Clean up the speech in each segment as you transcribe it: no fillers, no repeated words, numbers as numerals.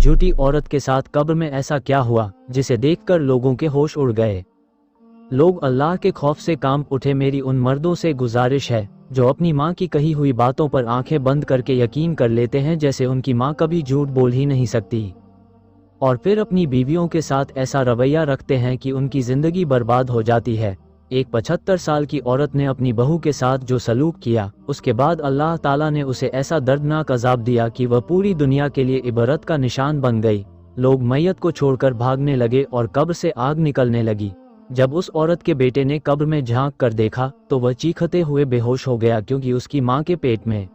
झूठी औरत के साथ कब्र में ऐसा क्या हुआ जिसे देखकर लोगों के होश उड़ गए। लोग अल्लाह के खौफ से कांप उठे। मेरी उन मर्दों से गुजारिश है जो अपनी माँ की कही हुई बातों पर आंखें बंद करके यकीन कर लेते हैं जैसे उनकी माँ कभी झूठ बोल ही नहीं सकती, और फिर अपनी बीवियों के साथ ऐसा रवैया रखते हैं कि उनकी जिंदगी बर्बाद हो जाती है। एक 75 साल की औरत ने अपनी बहू के साथ जो सलूक किया, उसके बाद अल्लाह ताला ने उसे ऐसा दर्दनाक अजाब दिया कि वह पूरी दुनिया के लिए इबरत का निशान बन गई। लोग मैयत को छोड़कर भागने लगे और कब्र से आग निकलने लगी। जब उस औरत के बेटे ने कब्र में झांक कर देखा तो वह चीखते हुए बेहोश हो गया, क्योंकि उसकी माँ के पेट में।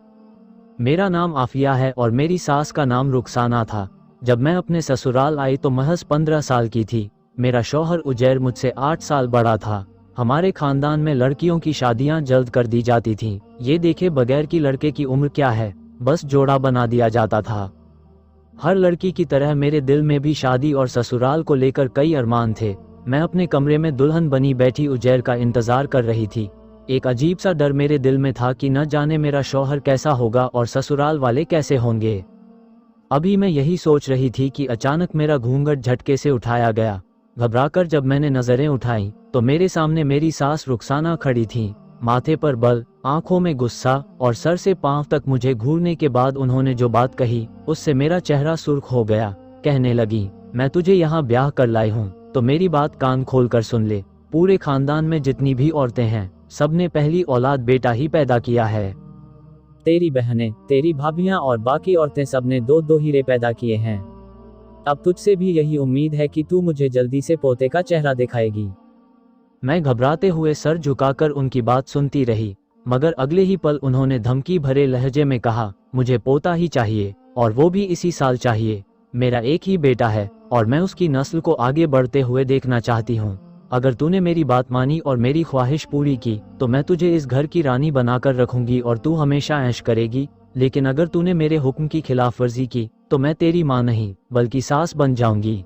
मेरा नाम आफिया है और मेरी सास का नाम रुखसाना था। जब मैं अपने ससुराल आई तो महज 15 साल की थी। मेरा शौहर उजैर मुझसे 8 साल बड़ा था। हमारे खानदान में लड़कियों की शादियां जल्द कर दी जाती थीं। ये देखे बगैर कि लड़के की उम्र क्या है, बस जोड़ा बना दिया जाता था। हर लड़की की तरह मेरे दिल में भी शादी और ससुराल को लेकर कई अरमान थे। मैं अपने कमरे में दुल्हन बनी बैठी उजैर का इंतजार कर रही थी। एक अजीब सा डर मेरे दिल में था कि न जाने मेरा शौहर कैसा होगा और ससुराल वाले कैसे होंगे। अभी मैं यही सोच रही थी कि अचानक मेरा घूंघट झटके से उठाया गया। घबराकर जब मैंने नजरें उठाईं तो मेरे सामने मेरी सास रुखसाना खड़ी थीं। माथे पर बल, आंखों में गुस्सा और सर से पांव तक मुझे घूरने के बाद उन्होंने जो बात कही उससे मेरा चेहरा सुर्ख हो गया। कहने लगी, मैं तुझे यहाँ ब्याह कर लाई हूँ तो मेरी बात कान खोल कर सुन ले। पूरे खानदान में जितनी भी औरतें हैं सबने पहली औलाद बेटा ही पैदा किया है। तेरी बहनें, तेरी भाभियां और बाकी औरतें सबने दो दो हीरे पैदा किए हैं। अब तुझसे भी यही उम्मीद है कि तू मुझे जल्दी से पोते का चेहरा दिखाएगी। मैं घबराते हुए सर झुकाकर उनकी बात सुनती रही, मगर अगले ही पल उन्होंने धमकी भरे लहजे में कहा, मुझे पोता ही चाहिए और वो भी इसी साल चाहिए। मेरा एक ही बेटा है और मैं उसकी नस्ल को आगे बढ़ते हुए देखना चाहती हूँ। अगर तूने मेरी बात मानी और मेरी ख्वाहिश पूरी की तो मैं तुझे इस घर की रानी बनाकर रखूंगी और तू हमेशा ऐश करेगी। लेकिन अगर तूने मेरे हुक्म की खिलाफ वर्जी की तो मैं तेरी माँ नहीं बल्कि सास बन जाऊंगी।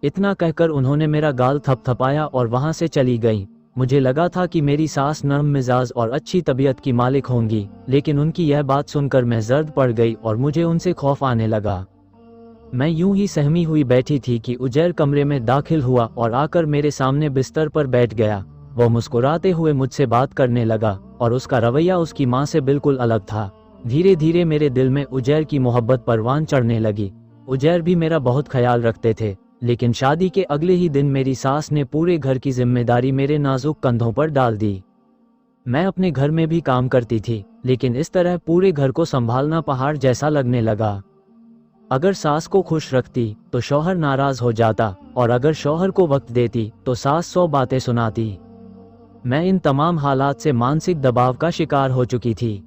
इतना कहकर उन्होंने मेरा गाल थपथपाया और वहां से चली गईं। मुझे लगा था कि मेरी सास नरम मिजाज और अच्छी तबीयत की मालिक होंगी, लेकिन उनकी यह बात सुनकर मैं जर्द पड़ गई और मुझे उनसे खौफ आने लगा। मैं यूं ही सहमी हुई बैठी थी कि उजैर कमरे में दाखिल हुआ और आकर मेरे सामने बिस्तर पर बैठ गया। वह मुस्कुराते हुए मुझसे बात करने लगा और उसका रवैया उसकी माँ से बिल्कुल अलग था। धीरे धीरे मेरे दिल में उजैर की मोहब्बत परवान चढ़ने लगी। उजैर भी मेरा बहुत ख्याल रखते थे, लेकिन शादी के अगले ही दिन मेरी सास ने पूरे घर की जिम्मेदारी मेरे नाजुक कंधों पर डाल दी। मैं अपने घर में भी काम करती थी, लेकिन इस तरह पूरे घर को संभालना पहाड़ जैसा लगने लगा। अगर सास को खुश रखती तो शौहर नाराज हो जाता, और अगर शौहर को वक्त देती तो सास 100 बातें सुनाती। मैं इन तमाम हालात से मानसिक दबाव का शिकार हो चुकी थी।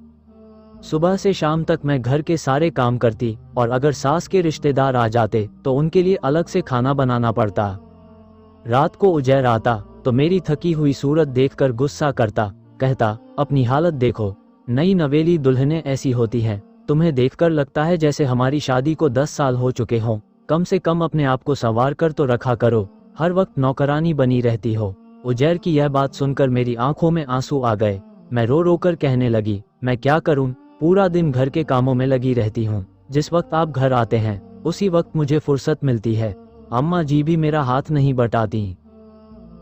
सुबह से शाम तक मैं घर के सारे काम करती, और अगर सास के रिश्तेदार आ जाते तो उनके लिए अलग से खाना बनाना पड़ता। रात को उजैर आता तो मेरी थकी हुई सूरत देखकर गुस्सा करता, कहता, अपनी हालत देखो, नई नवेली दुल्हनें ऐसी होती हैं, तुम्हें देखकर लगता है जैसे हमारी शादी को 10 साल हो चुके हों। कम से कम अपने आप को संवार कर तो रखा करो, हर वक्त नौकरानी बनी रहती हो। उजैर की यह बात सुनकर मेरी आंखों में आंसू आ गए। मैं रो रो कर कहने लगी, मैं क्या करूं, पूरा दिन घर के कामों में लगी रहती हूँ। जिस वक्त आप घर आते हैं उसी वक्त मुझे फुर्सत मिलती है। अम्मा जी भी मेरा हाथ नहीं बटाती।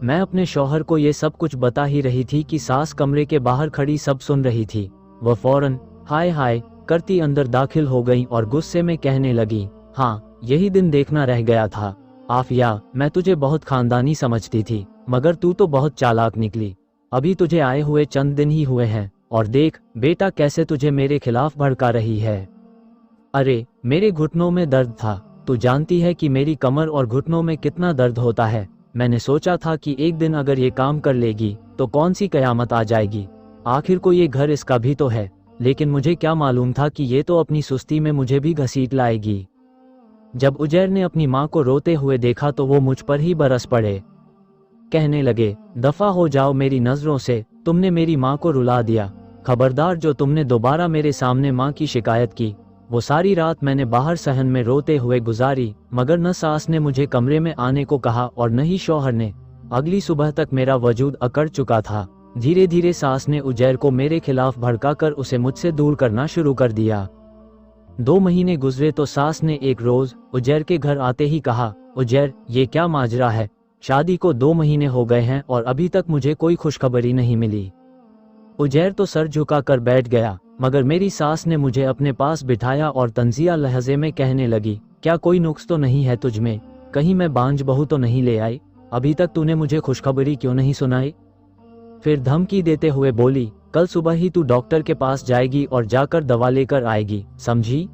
मैं अपने शौहर को ये सब कुछ बता ही रही थी कि सास कमरे के बाहर खड़ी सब सुन रही थी। वह फौरन हाय हाय करती अंदर दाखिल हो गई और गुस्से में कहने लगी, हाँ यही दिन देखना रह गया था। आफिया, मैं तुझे बहुत खानदानी समझती थी, मगर तू तो बहुत चालाक निकली। अभी तुझे आए हुए चंद दिन ही हुए हैं और देख बेटा कैसे तुझे मेरे खिलाफ भड़का रही है। अरे मेरे घुटनों में दर्द था, तू जानती है कि मेरी कमर और घुटनों में कितना दर्द होता है। मैंने सोचा था कि एक दिन अगर ये काम कर लेगी तो कौन सी कयामत आ जाएगी। आखिर को ये घर इसका भी तो है, लेकिन मुझे क्या मालूम था कि ये तो अपनी सुस्ती में मुझे भी घसीट लाएगी। जब उजैर ने अपनी माँ को रोते हुए देखा तो वो मुझ पर ही बरस पड़े। कहने लगे, दफा हो जाओ मेरी नजरों से, तुमने मेरी माँ को रुला दिया। खबरदार, जो तुमने दोबारा मेरे सामने माँ की शिकायत की। वो सारी रात मैंने बाहर सहन में रोते हुए गुजारी, मगर न सास ने मुझे कमरे में आने को कहा और न ही शौहर ने। अगली सुबह तक मेरा वजूद अकड़ चुका था। धीरे धीरे सास ने उजैर को मेरे खिलाफ भड़काकर उसे मुझसे दूर करना शुरू कर दिया। 2 महीने गुजरे तो सास ने एक रोज उजैर के घर आते ही कहा, उजैर ये क्या माजरा है, शादी को 2 महीने हो गए हैं और अभी तक मुझे कोई खुशखबरी नहीं मिली। उजैर तो सर झुका कर बैठ गया, मगर मेरी सास ने मुझे अपने पास बिठाया और तंजिया लहजे में कहने लगी, क्या कोई नुक्स तो नहीं है तुझ में, कहीं मैं बांझ बहू तो नहीं ले आई, अभी तक तूने मुझे खुशखबरी क्यों नहीं सुनाई। फिर धमकी देते हुए बोली, कल सुबह ही तू डॉक्टर के पास जाएगी और जाकर दवा लेकर आएगी, समझी।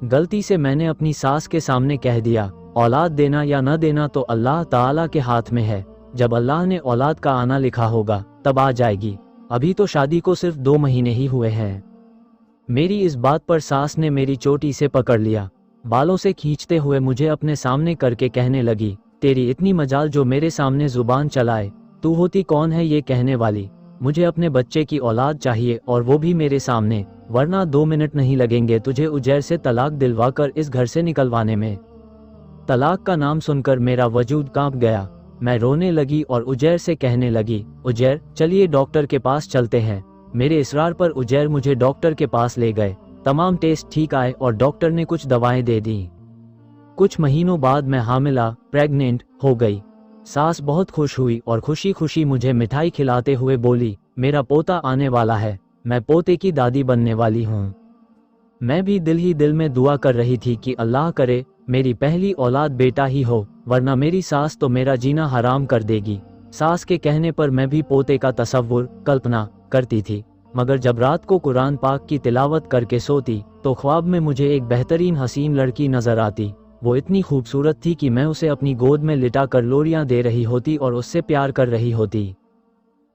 गलती से मैंने अपनी सास के सामने कह दिया, औलाद देना या न देना तो अल्लाह ताला के हाथ में है, जब अल्लाह ने औलाद का आना लिखा होगा तब आ जाएगी, अभी तो शादी को सिर्फ 2 महीने ही हुए हैं। मेरी इस बात पर सास ने मेरी चोटी से पकड़ लिया, बालों से खींचते हुए मुझे अपने सामने करके कहने लगी, तेरी इतनी मजाल जो मेरे सामने जुबान चलाए, तू होती कौन है ये कहने वाली, मुझे अपने बच्चे की औलाद चाहिए और वो भी मेरे सामने, वरना 2 मिनट नहीं लगेंगे तुझे उजैर से तलाक दिलवाकर इस घर से निकलवाने में। तलाक का नाम सुनकर मेरा वजूद कांप गया, मैं रोने लगी और उजैर से कहने लगी, उजैर चलिए डॉक्टर के पास चलते हैं। मेरे इसरार पर उजैर मुझे डॉक्टर के पास ले गए, तमाम टेस्ट ठीक आए और डॉक्टर ने कुछ दवाएं दे दी। कुछ महीनों बाद मैं हामिला प्रेग्नेंट हो गई। सास बहुत खुश हुई और खुशी खुशी मुझे मिठाई खिलाते हुए बोली, मेरा पोता आने वाला है, मैं पोते की दादी बनने वाली हूँ। मैं भी दिल ही दिल में दुआ कर रही थी कि अल्लाह करे मेरी पहली औलाद बेटा ही हो, वरना मेरी सास तो मेरा जीना हराम कर देगी। सास के कहने पर मैं भी पोते का तसव्वुर कल्पना करती थी, मगर जब रात को कुरान पाक की तिलावत करके सोती तो ख्वाब में मुझे एक बेहतरीन हसीन लड़की नजर आती। वो इतनी खूबसूरत थी कि मैं उसे अपनी गोद में लिटा कर लोरियां दे रही होती और उससे प्यार कर रही होती।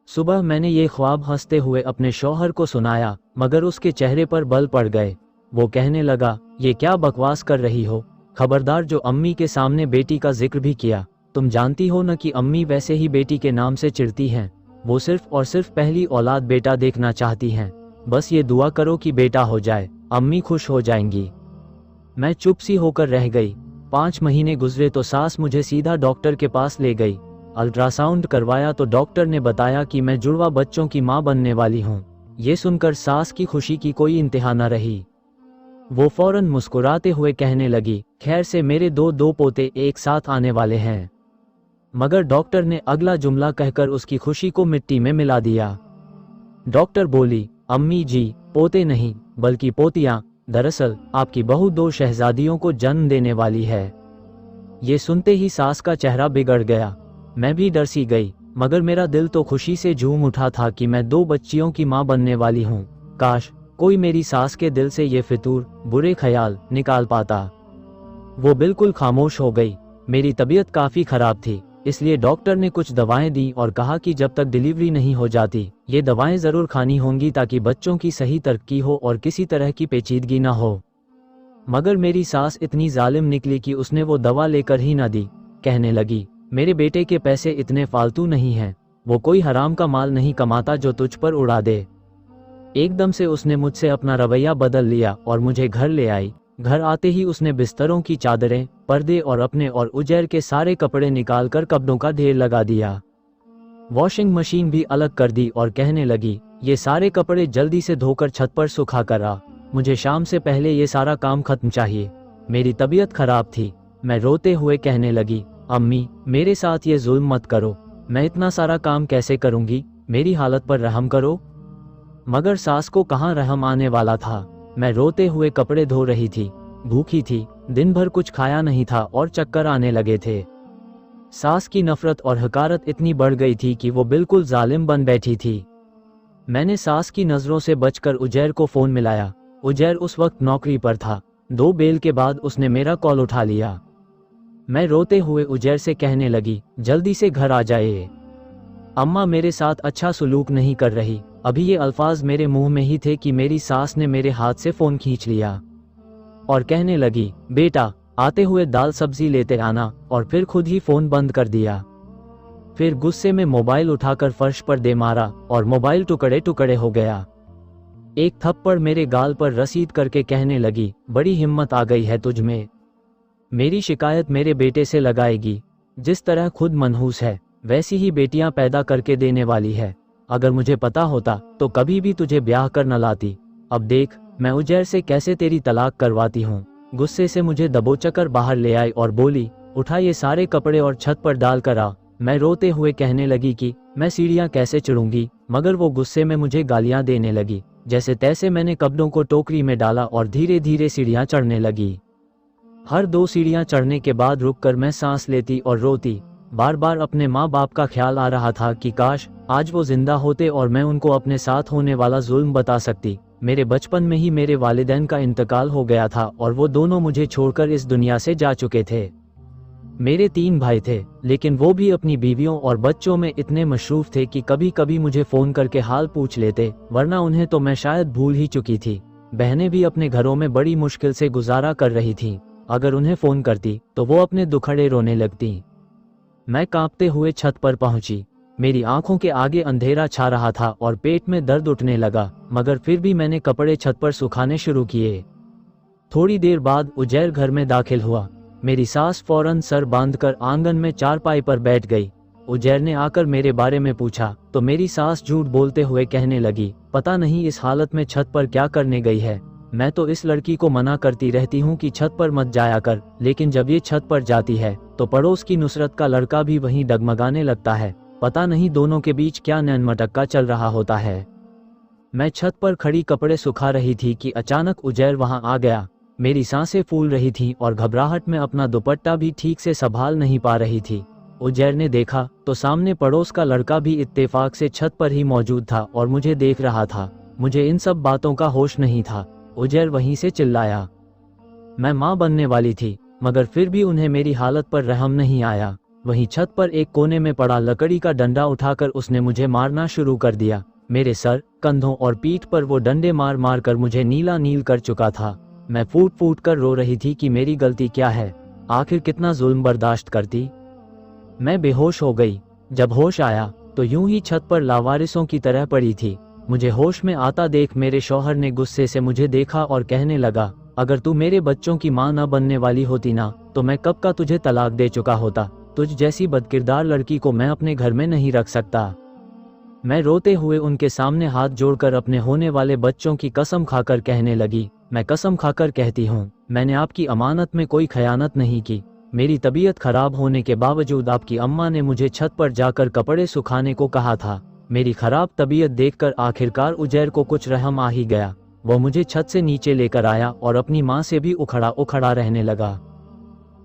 सुबह मैंने ये ख्वाब हंसते हुए अपने शौहर को सुनाया, मगर उसके चेहरे पर बल पड़ गए। वो कहने लगा, ये क्या बकवास कर रही हो, खबरदार जो अम्मी के सामने बेटी का जिक्र भी किया, तुम जानती हो न कि अम्मी वैसे ही बेटी के नाम से चिढ़ती हैं, वो सिर्फ और सिर्फ पहली औलाद बेटा देखना चाहती हैं, बस ये दुआ करो कि बेटा हो जाए, अम्मी खुश हो जाएंगी। मैं चुप सी होकर रह गई। 5 महीने गुजरे तो सास मुझे सीधा डॉक्टर के पास ले गई। अल्ट्रासाउंड करवाया तो डॉक्टर ने बताया कि मैं जुड़वा बच्चों की मां बनने वाली हूं। ये सुनकर सास की खुशी की कोई इंतहा न रही। वो फौरन मुस्कुराते हुए कहने लगी, खैर से मेरे 2 पोते एक साथ आने वाले हैं। मगर डॉक्टर ने अगला जुमला कहकर उसकी खुशी को मिट्टी में मिला दिया। डॉक्टर बोली, अम्मी जी पोते नहीं बल्कि पोतियां, दरअसल आपकी बहू 2 शहजादियों को जन्म देने वाली है। ये सुनते ही सास का चेहरा बिगड़ गया। मैं भी डर सी गई, मगर मेरा दिल तो खुशी से झूम उठा था कि मैं 2 बच्चियों की मां बनने वाली हूँ। काश कोई मेरी सास के दिल से ये फितूर बुरे ख्याल निकाल पाता। वो बिल्कुल खामोश हो गई। मेरी तबीयत काफी खराब थी, इसलिए डॉक्टर ने कुछ दवाएं दी और कहा कि जब तक डिलीवरी नहीं हो जाती ये दवाएं जरूर खानी होंगी ताकि बच्चों की सही तरक्की हो और किसी तरह की पेचीदगी ना हो। मगर मेरी सास इतनी जालिम निकली कि उसने वो दवा लेकर ही ना दी। कहने लगी, मेरे बेटे के पैसे इतने फालतू नहीं हैं, वो कोई हराम का माल नहीं कमाता जो तुझ पर उड़ा दे। एकदम से उसने मुझसे अपना रवैया बदल लिया और मुझे घर ले आई। घर आते ही उसने बिस्तरों की चादरें, पर्दे और अपने और उजैर के सारे कपड़े निकालकर कपड़ों का ढेर लगा दिया। वॉशिंग मशीन भी अलग कर दी और कहने लगी, ये सारे कपड़े जल्दी से धोकर छत पर सुखा कर आ, मुझे शाम से पहले ये सारा काम खत्म चाहिए। मेरी तबीयत खराब थी। मैं रोते हुए कहने लगी, अम्मी मेरे साथ ये जुल्म मत करो, मैं इतना सारा काम कैसे करूंगी, मेरी हालत पर रहम करो। मगर सास को कहाँ रहम आने वाला था। मैं रोते हुए कपड़े धो रही थी, भूखी थी, दिन भर कुछ खाया नहीं था और चक्कर आने लगे थे। सास की नफरत और हकारत इतनी बढ़ गई थी कि वो बिल्कुल जालिम बन बैठी थी। मैंने सास की नजरों से बचकर उजैर को फोन मिलाया। उजैर उस वक्त नौकरी पर था। 2 बेल के बाद उसने मेरा कॉल उठा लिया। मैं रोते हुए उजैर से कहने लगी, जल्दी से घर आ जाए, अम्मा मेरे साथ अच्छा सुलूक नहीं कर रही। अभी ये अल्फाज मेरे मुंह में ही थे कि मेरी सास ने मेरे हाथ से फोन खींच लिया और कहने लगी, बेटा आते हुए दाल सब्जी लेते आना, और फिर खुद ही फोन बंद कर दिया। फिर गुस्से में मोबाइल उठाकर फर्श पर दे मारा और मोबाइल टुकड़े टुकड़े हो गया। एक थप्पड़ मेरे गाल पर रसीद करके कहने लगी, बड़ी हिम्मत आ गई है तुझ में, मेरी शिकायत मेरे बेटे से लगाएगी। जिस तरह खुद मनहूस है वैसी ही बेटियां पैदा करके देने वाली है। अगर मुझे पता होता तो कभी भी तुझे ब्याह कर न लाती। अब देख मैं उजैर से कैसे तेरी तलाक करवाती हूँ। गुस्से से मुझे दबोचकर बाहर ले आई और बोली, उठा ये सारे कपड़े और छत पर डाल कर आ। मैं रोते हुए कहने लगी कि मैं सीढ़ियाँ कैसे चढ़ूंगी, मगर वो गुस्से में मुझे गालियाँ देने लगी। जैसे तैसे मैंने कपड़ों को टोकरी में डाला और धीरे धीरे सीढ़ियाँ चढ़ने लगी। हर 2 सीढ़ियाँ चढ़ने के बाद रुककर मैं सांस लेती और रोती। बार बार अपने माँ बाप का ख्याल आ रहा था कि काश आज वो जिंदा होते और मैं उनको अपने साथ होने वाला जुल्म बता सकती। मेरे बचपन में ही मेरे वालिदैन का इंतकाल हो गया था और वो दोनों मुझे छोड़कर इस दुनिया से जा चुके थे। मेरे 3 भाई थे, लेकिन वो भी अपनी बीवियों और बच्चों में इतने मशरूफ थे कि कभी कभी मुझे फ़ोन करके हाल पूछ लेते, वरना उन्हें तो मैं शायद भूल ही चुकी थी। बहनें भी अपने घरों में बड़ी मुश्किल से गुजारा कर रही थीं। अगर उन्हें फ़ोन करती तो वो अपने दुखड़े रोने लगती। मैं कांपते हुए छत पर पहुंची। मेरी आंखों के आगे अंधेरा छा रहा था और पेट में दर्द उठने लगा, मगर फिर भी मैंने कपड़े छत पर सुखाने शुरू किए। थोड़ी देर बाद उजैर घर में दाखिल हुआ। मेरी सास फौरन सर बांधकर आंगन में चारपाई पर बैठ गई। उजैर ने आकर मेरे बारे में पूछा तो मेरी सास झूठ बोलते हुए कहने लगी, पता नहीं इस हालत में छत पर क्या करने गई है। मैं तो इस लड़की को मना करती रहती हूँ कि छत पर मत जाया कर, लेकिन जब ये छत पर जाती है तो पड़ोस की नुसरत का लड़का भी वहीं डगमगाने लगता है। पता नहीं दोनों के बीच क्या नैनमटक्का चल रहा होता है। मैं छत पर खड़ी कपड़े सुखा रही थी कि अचानक उजैर वहां आ गया। मेरी सांसें फूल रही थीं और घबराहट में अपना दुपट्टा भी ठीक से संभाल नहीं पा रही थी। उजैर ने देखा तो सामने पड़ोस का लड़का भी इत्तेफाक से छत पर ही मौजूद था और मुझे देख रहा था। मुझे इन सब बातों का होश नहीं था। उजैर वहीं से चिल्लाया। मैं माँ बनने वाली थी, मगर फिर भी उन्हें मेरी हालत पर रहम नहीं आया। वहीं छत पर एक कोने में पड़ा लकड़ी का डंडा उठाकर उसने मुझे मारना शुरू कर दिया। मेरे सर, कंधों और पीठ पर वो डंडे मार मार कर मुझे नीला नील कर चुका था। मैं फूट फूट कर रो रही थी कि मेरी गलती क्या है, आखिर कितना जुल्म बर्दाश्त करती। मैं बेहोश हो गई। जब होश आया तो यूं ही छत पर लावारिसों की तरह पड़ी थी। मुझे होश में आता देख मेरे शौहर ने गुस्से से मुझे देखा और कहने लगा, अगर तू मेरे बच्चों की माँ न बनने वाली होती ना तो मैं कब का तुझे तलाक दे चुका होता। तुझ जैसी बदकिरदार लड़की को मैं अपने घर में नहीं रख सकता। मैं रोते हुए उनके सामने हाथ जोड़कर अपने होने वाले बच्चों की कसम खाकर कहने लगी, मैं कसम खाकर कहती हूँ, मैंने आपकी अमानत में कोई खयानत नहीं की। मेरी तबीयत खराब होने के बावजूद आपकी अम्मा ने मुझे छत पर जाकर कपड़े सुखाने को कहा था। मेरी खराब तबीयत देखकर आखिरकार उजैर को कुछ रहम आ ही गया। वह मुझे छत से नीचे लेकर आया और अपनी माँ से भी उखड़ा उखड़ा रहने लगा।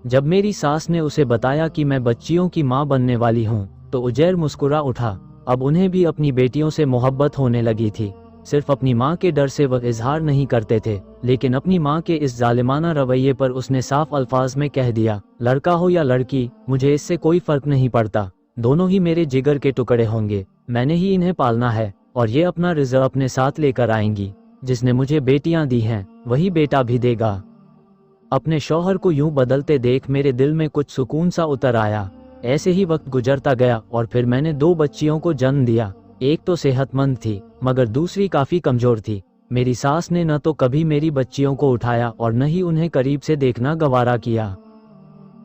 जब मेरी सास ने उसे बताया कि मैं बच्चियों की माँ बनने वाली हूँ तो उजैर मुस्कुरा उठा। अब उन्हें भी अपनी बेटियों से मोहब्बत होने लगी थी। सिर्फ अपनी माँ के डर से वह इजहार नहीं करते थे, लेकिन अपनी माँ के इस जालिमाना रवैये पर उसने साफ अल्फाज में कह दिया, लड़का हो या लड़की, मुझे इससे कोई फर्क नहीं पड़ता। दोनों ही मेरे जिगर के टुकड़े होंगे। मैंने ही इन्हें पालना है और ये अपना रिज़्क अपने साथ लेकर आएंगी। जिसने मुझे बेटियां दी हैं वही बेटा भी देगा। अपने शौहर को यूं बदलते देख मेरे दिल में कुछ सुकून सा उतर आया। ऐसे ही वक्त गुजरता गया और फिर मैंने 2 बच्चियों को जन्म दिया। एक तो सेहतमंद थी मगर दूसरी काफी कमजोर थी। मेरी सास ने न तो कभी मेरी बच्चियों को उठाया और न ही उन्हें करीब से देखना गवारा किया।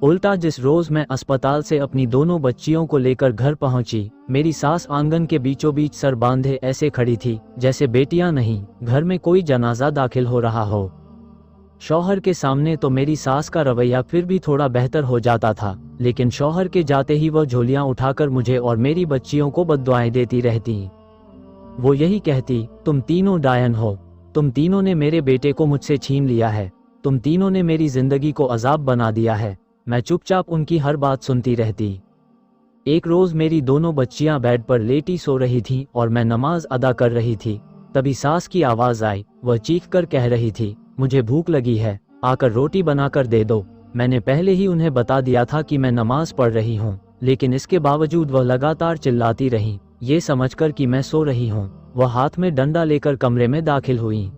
उल्टा जिस रोज मैं अस्पताल से अपनी दोनों बच्चियों को लेकर घर पहुंची, मेरी सास आंगन के बीचों बीच सर बांधे ऐसे खड़ी थी जैसे बेटियां नहीं, घर में कोई जनाजा दाखिल हो रहा हो। शौहर के सामने तो मेरी सास का रवैया फिर भी थोड़ा बेहतर हो जाता था, लेकिन शौहर के जाते ही वह झोलियां उठाकर मुझे और मेरी बच्चियों को बद्दुआएं देती रहती। वो यही कहती, तुम तीनों डायन हो, तुम तीनों ने मेरे बेटे को मुझसे छीन लिया है, तुम तीनों ने मेरी जिंदगी को अजाब बना दिया है। मैं चुपचाप उनकी हर बात सुनती रहती। एक रोज मेरी दोनों बच्चियां बेड पर लेटी सो रही थीं और मैं नमाज अदा कर रही थी। तभी सास की आवाज आई। वह चीख कर कह रही थी, मुझे भूख लगी है, आकर रोटी बनाकर दे दो। मैंने पहले ही उन्हें बता दिया था कि मैं नमाज पढ़ रही हूँ, लेकिन इसके बावजूद वह लगातार चिल्लाती रही, ये समझकर कि मैं सो रही हूँ। वह हाथ में डंडा लेकर कमरे में दाखिल हुई।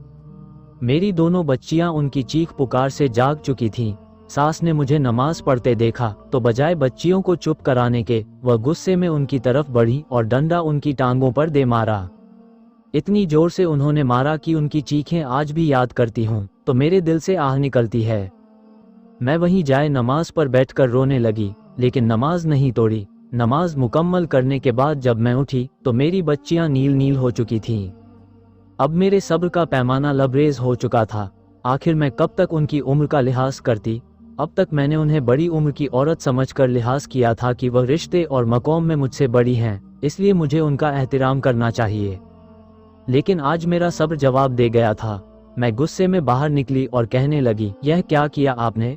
मेरी दोनों बच्चियां उनकी चीख पुकार से जाग चुकी थीं। सास ने मुझे नमाज पढ़ते देखा तो बजाय बच्चियों को चुप कराने के वह गुस्से में उनकी तरफ बढ़ी और डंडा उनकी टांगों पर दे मारा। इतनी जोर से उन्होंने मारा कि उनकी चीखें आज भी याद करती हूँ तो मेरे दिल से आह निकलती है। मैं वहीं जाए नमाज पर बैठकर रोने लगी, लेकिन नमाज नहीं तोड़ी। नमाज मुकम्मल करने के बाद जब मैं उठी तो मेरी बच्चियां नील नील हो चुकी थीं। अब मेरे सब्र का पैमाना लबरेज हो चुका था। आखिर मैं कब तक उनकी उम्र का लिहाज करती। अब तक मैंने उन्हें बड़ी उम्र की औरत समझकर लिहाज किया था कि वह रिश्ते और मक़ाम में मुझसे बड़ी हैं, इसलिए मुझे उनका एहतराम करना चाहिए। लेकिन आज मेरा सब्र जवाब दे गया था। मैं गुस्से में बाहर निकली और कहने लगी, यह क्या किया आपने?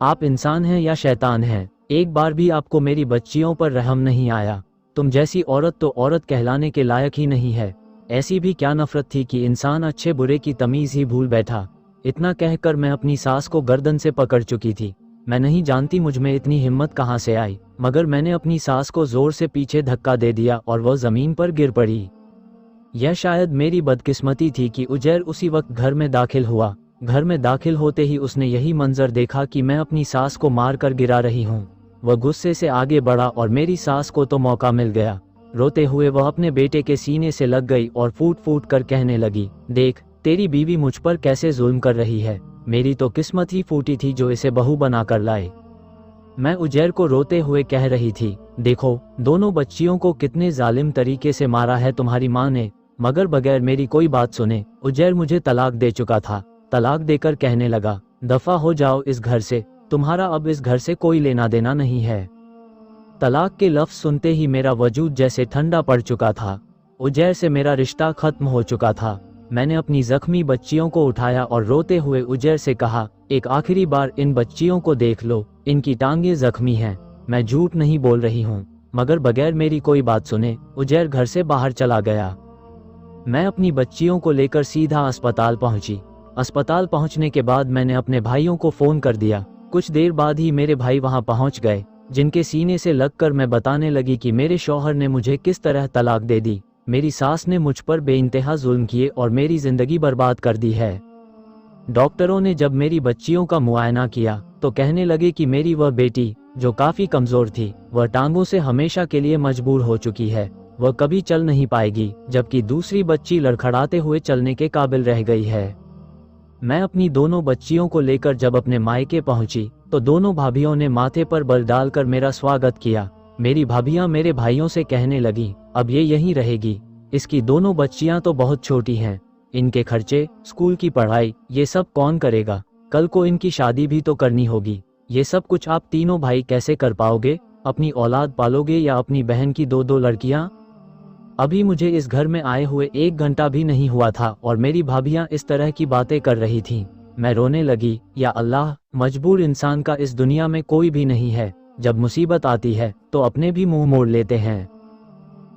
आप इंसान हैं या शैतान हैं? एक बार भी आपको मेरी बच्चियों पर रहम नहीं आया। तुम जैसी औरत तो औरत कहलाने के लायक ही नहीं है। ऐसी भी क्या नफरत थी कि इंसान अच्छे बुरे की तमीज़ ही भूल बैठा। इतना कहकर मैं अपनी सास को गर्दन से पकड़ चुकी थी। मैं नहीं जानती मुझ में इतनी हिम्मत कहाँ से आई, मगर मैंने अपनी सास को जोर से पीछे धक्का दे दिया और वह ज़मीन पर गिर पड़ी। यह शायद मेरी बदकिस्मती थी कि उजैर उसी वक्त घर में दाखिल हुआ। घर में दाखिल होते ही उसने यही मंजर देखा कि मैं अपनी सास को मार कर गिरा रही हूँ। वह गुस्से से आगे बढ़ा और मेरी सास को तो मौका मिल गया। रोते हुए वह अपने बेटे के सीने से लग गई और फूट फूट कर कहने लगी, देख तेरी बीवी मुझ पर कैसे जुल्म कर रही है। मेरी तो किस्मत ही फूटी थी जो इसे बहू बना कर लाए। मैं उजैर को रोते हुए कह रही थी, देखो दोनों बच्चियों को कितने जालिम तरीके से मारा है तुम्हारी माँ ने, मगर बगैर मेरी कोई बात सुने उजैर मुझे तलाक दे चुका था। तलाक देकर कहने लगा, दफा हो जाओ इस घर से, तुम्हारा अब इस घर से कोई लेना देना नहीं है। तलाक के लफ्ज सुनते ही मेरा वजूद जैसे ठंडा पड़ चुका था। उजैर से मेरा रिश्ता खत्म हो चुका था। मैंने अपनी जख्मी बच्चियों को उठाया और रोते हुए उजैर से कहा, एक आखिरी बार इन बच्चियों को देख लो, इनकी टांगें जख्मी हैं। मैं झूठ नहीं बोल रही हूँ। मगर बगैर मेरी कोई बात सुने उजैर घर से बाहर चला गया। मैं अपनी बच्चियों को लेकर सीधा अस्पताल पहुंची। अस्पताल पहुंचने के बाद मैंने अपने भाइयों को फ़ोन कर दिया। कुछ देर बाद ही मेरे भाई वहां पहुंच गए, जिनके सीने से लगकर मैं बताने लगी कि मेरे शौहर ने मुझे किस तरह तलाक दे दी। मेरी सास ने मुझ पर बेइंतहा जुल्म किए और मेरी जिंदगी बर्बाद कर दी है। डॉक्टरों ने जब मेरी बच्चियों का मुआयना किया तो कहने लगे कि मेरी वह बेटी जो काफ़ी कमज़ोर थी, वह टांगों से हमेशा के लिए मजबूर हो चुकी है, वह कभी चल नहीं पाएगी, जबकि दूसरी बच्ची लड़खड़ाते हुए चलने के काबिल रह गई है। मैं अपनी दोनों बच्चियों को लेकर जब अपने मायके पहुंची तो दोनों भाभियों ने माथे पर बल डालकर मेरा स्वागत किया। मेरी भाभियां मेरे भाइयों से कहने लगी, अब ये यहीं रहेगी, इसकी दोनों बच्चियां तो बहुत छोटी हैं, इनके खर्चे, स्कूल की पढ़ाई, ये सब कौन करेगा? कल को इनकी शादी भी तो करनी होगी। ये सब कुछ आप तीनों भाई कैसे कर पाओगे? अपनी औलाद पालोगे या अपनी बहन की दो दो लड़कियां? अभी मुझे इस घर में आए हुए 1 घंटा भी नहीं हुआ था और मेरी भाभियां इस तरह की बातें कर रही थीं। मैं रोने लगी, या अल्लाह, मजबूर इंसान का इस दुनिया में कोई भी नहीं है। जब मुसीबत आती है तो अपने भी मुंह मोड़ लेते हैं।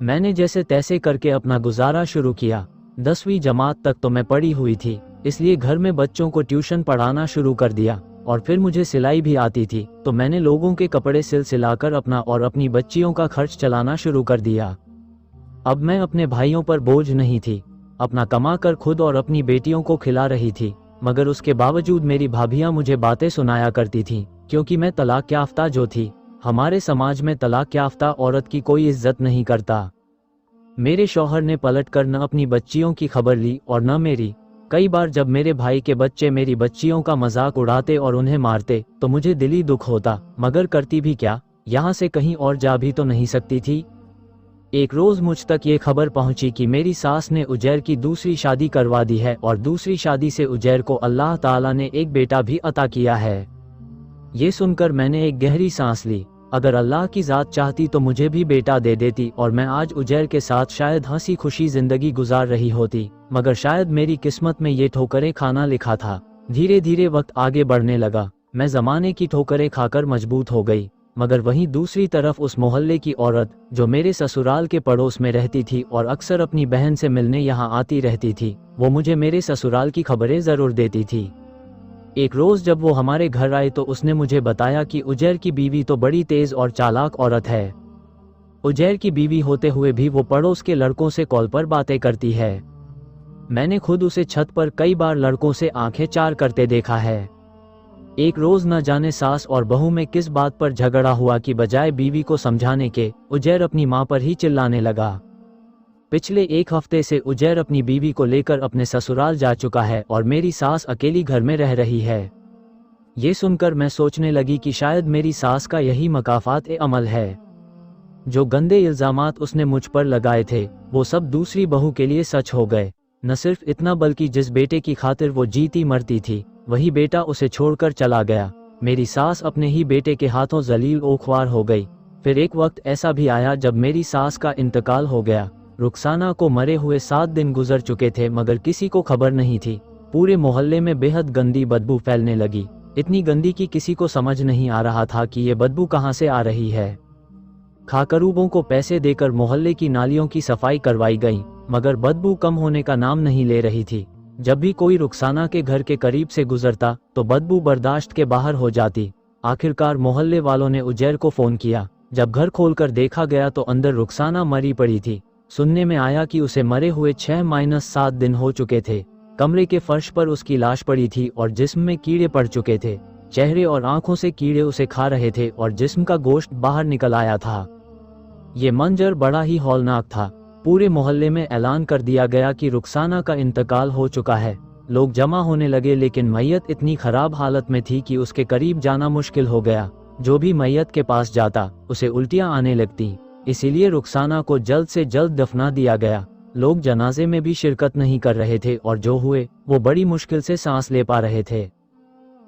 मैंने जैसे तैसे करके अपना गुजारा शुरू किया। 10वीं जमात तक तो मैं पढ़ी हुई थी, इसलिए घर में बच्चों को ट्यूशन पढ़ाना शुरू कर दिया। और फिर मुझे सिलाई भी आती थी, तो मैंने लोगों के कपड़े सिलाकर अपना और अपनी बच्चियों का खर्च चलाना शुरू कर दिया। अब मैं अपने भाइयों पर बोझ नहीं थी, अपना कमा कर खुद और अपनी बेटियों को खिला रही थी। मगर उसके बावजूद मेरी भाभियां मुझे बातें सुनाया करती थीं, क्योंकि मैं तलाक याफ्ता जो थी। हमारे समाज में तलाक याफ्ता औरत की कोई इज्जत नहीं करता। मेरे शौहर ने पलटकर न अपनी बच्चियों की खबर ली और न मेरी। कई बार जब मेरे भाई के बच्चे मेरी बच्चियों का मजाक उड़ाते और उन्हें मारते तो मुझे दिली दुख होता, मगर करती भी क्या, यहाँ से कहीं और जा भी तो नहीं सकती थी। एक रोज मुझ तक ये खबर पहुंची कि मेरी सास ने उजैर की दूसरी शादी करवा दी है और दूसरी शादी से उजैर को अल्लाह ताला ने एक बेटा भी अता किया है। ये सुनकर मैंने एक गहरी सांस ली। अगर अल्लाह की ज़ात चाहती तो मुझे भी बेटा दे देती और मैं आज उजैर के साथ शायद हंसी खुशी जिंदगी गुजार रही होती, मगर शायद मेरी किस्मत में ये ठोकरें खाना लिखा था। धीरे धीरे वक्त आगे बढ़ने लगा। मैं ज़माने की ठोकरें खाकर मजबूत हो गई, मगर वहीं दूसरी तरफ उस मोहल्ले की औरत जो मेरे ससुराल के पड़ोस में रहती थी और अक्सर अपनी बहन से मिलने यहाँ आती रहती थी, वो मुझे मेरे ससुराल की खबरें ज़रूर देती थी। एक रोज़ जब वो हमारे घर आए तो उसने मुझे बताया कि उजैर की बीवी तो बड़ी तेज़ और चालाक औरत है। उजैर की बीवी होते हुए भी वो पड़ोस के लड़कों से कॉल पर बातें करती है। मैंने खुद उसे छत पर कई बार लड़कों से आंखें चार करते देखा है। एक रोज न जाने सास और बहू में किस बात पर झगड़ा हुआ कि बजाय बीवी को समझाने के उजैर अपनी मां पर ही चिल्लाने लगा। पिछले 1 हफ्ते से उजैर अपनी बीवी को लेकर अपने ससुराल जा चुका है और मेरी सास अकेली घर में रह रही है। ये सुनकर मैं सोचने लगी कि शायद मेरी सास का यही मकाफात-ए-अमल है। जो गंदे इल्जामात उसने मुझ पर लगाए थे वो सब दूसरी बहू के लिए सच हो गए। न सिर्फ इतना बल्कि जिस बेटे की खातिर वो जीती मरती थी वही बेटा उसे छोड़कर चला गया। मेरी सास अपने ही बेटे के हाथों जलील ओ ख्वार हो गई। फिर एक वक्त ऐसा भी आया जब मेरी सास का इंतकाल हो गया। रुखसाना को मरे हुए 7 दिन गुजर चुके थे मगर किसी को खबर नहीं थी। पूरे मोहल्ले में बेहद गंदी बदबू फैलने लगी, इतनी गंदी कि किसी को समझ नहीं आ रहा था कि ये बदबू कहाँ से आ रही है। खाकरूबों को पैसे देकर मोहल्ले की नालियों की सफाई करवाई गई मगर बदबू कम होने का नाम नहीं ले रही थी। जब भी कोई रुखसाना के घर के करीब से गुजरता तो बदबू बर्दाश्त के बाहर हो जाती। आखिरकार मोहल्ले वालों ने उजैर को फोन किया। जब घर खोलकर देखा गया तो अंदर रुखसाना मरी पड़ी थी। सुनने में आया कि उसे मरे हुए 6-7 दिन हो चुके थे। कमरे के फर्श पर उसकी लाश पड़ी थी और जिस्म में कीड़े पड़ चुके थे। चेहरे और आंखों से कीड़े उसे खा रहे थे और जिस्म का गोश्त बाहर निकल आया था। ये मंजर बड़ा ही हौलनाक था। पूरे मोहल्ले में ऐलान कर दिया गया कि रुखसाना का इंतकाल हो चुका है। लोग जमा होने लगे लेकिन मैयत इतनी खराब हालत में थी कि उसके करीब जाना मुश्किल हो गया। जो भी मैयत के पास जाता उसे उल्टियां आने लगती। इसीलिए रुखसाना को जल्द से जल्द दफना दिया गया। लोग जनाजे में भी शिरकत नहीं कर रहे थे और जो हुए वो बड़ी मुश्किल से सांस ले पा रहे थे।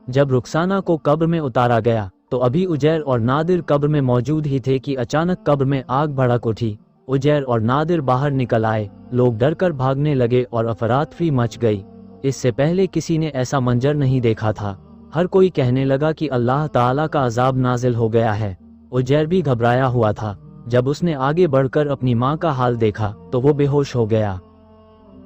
जब रुखसाना को कब्र में उतारा गया तो अभी उजैर और नादिर कब्र में मौजूद ही थे कि अचानक कब्र में आग भड़क उठी। उजैर और नादिर बाहर निकल आए। लोग डरकर भागने लगे और अफरातफरी मच गई। इससे पहले किसी ने ऐसा मंजर नहीं देखा था। हर कोई कहने लगा कि अल्लाह ताला का अजाब नाजिल हो गया है। उजैर भी घबराया हुआ था। जब उसने आगे बढ़कर अपनी मां का हाल देखा तो वो बेहोश हो गया।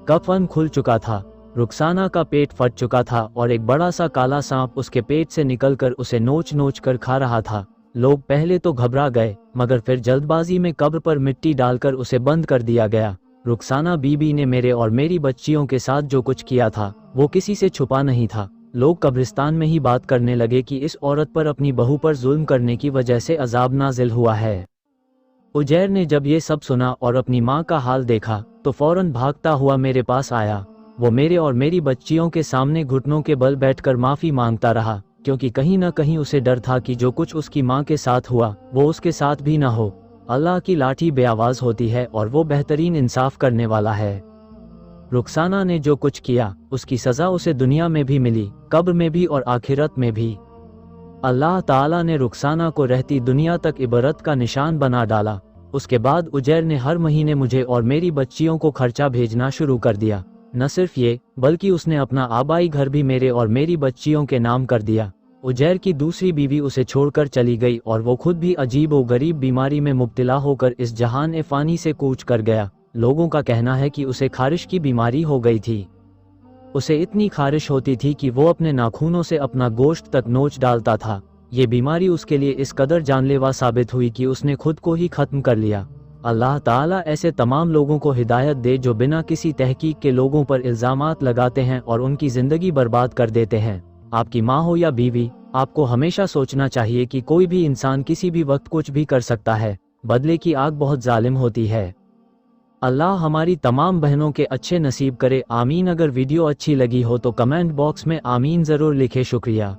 कफन खुल चुका था। रुखसाना का पेट फट चुका था और एक बड़ा सा काला सांप उसके पेट से निकलकर उसे नोच नोच कर खा रहा था। लोग पहले तो घबरा गए मगर फिर जल्दबाजी में कब्र पर मिट्टी डालकर उसे बंद कर दिया गया। रुखसाना बीबी ने मेरे और मेरी बच्चियों के साथ जो कुछ किया था वो किसी से छुपा नहीं था। लोग कब्रिस्तान में ही बात करने लगे कि इस औरत पर अपनी बहू पर जुल्म करने की वजह से अजाब नाजिल हुआ है। उजैर ने जब ये सब सुना और अपनी माँ का हाल देखा तो फौरन भागता हुआ मेरे पास आया। वो मेरे और मेरी बच्चियों के सामने घुटनों के बल बैठकर माफी मांगता रहा, क्योंकि कहीं न कहीं उसे डर था कि जो कुछ उसकी माँ के साथ हुआ वो उसके साथ भी न हो। अल्लाह की लाठी बेआवाज होती है और वो बेहतरीन इंसाफ करने वाला है। रुखसाना ने जो कुछ किया उसकी सजा उसे दुनिया में भी मिली, कब्र में भी और आखिरत में भी। अल्लाह ताला ने रुखसाना को रहती दुनिया तक इबरत का निशान बना डाला। उसके बाद उजैर ने हर महीने मुझे और मेरी बच्चियों को खर्चा भेजना शुरू कर दिया। न सिर्फ ये बल्कि उसने अपना आबाई घर भी मेरे और मेरी बच्चियों के नाम कर दिया। उजैर की दूसरी बीवी उसे छोड़कर चली गई और वो खुद भी अजीब व गरीब बीमारी में मुब्तला होकर इस जहान फ़ानी से कूच कर गया। लोगों का कहना है कि उसे खारिश की बीमारी हो गई थी। उसे इतनी खारिश होती थी कि वो अपने नाखूनों से अपना गोश्त तक नोच डालता था। ये बीमारी उसके लिए इस कदर जानलेवा साबित हुई कि उसने खुद को ही खत्म कर लिया। अल्लाह ताला ऐसे तमाम लोगों को हिदायत दे जो बिना किसी तहकीक के लोगों पर इल्ज़ामात लगाते हैं और उनकी ज़िंदगी बर्बाद कर देते हैं। आपकी माँ हो या बीवी, आपको हमेशा सोचना चाहिए कि कोई भी इंसान किसी भी वक्त कुछ भी कर सकता है। बदले की आग बहुत जालिम होती है। अल्लाह हमारी तमाम बहनों के अच्छे नसीब करे, आमीन। अगर वीडियो अच्छी लगी हो तो कमेंट बॉक्स में आमीन ज़रूर लिखे। शुक्रिया।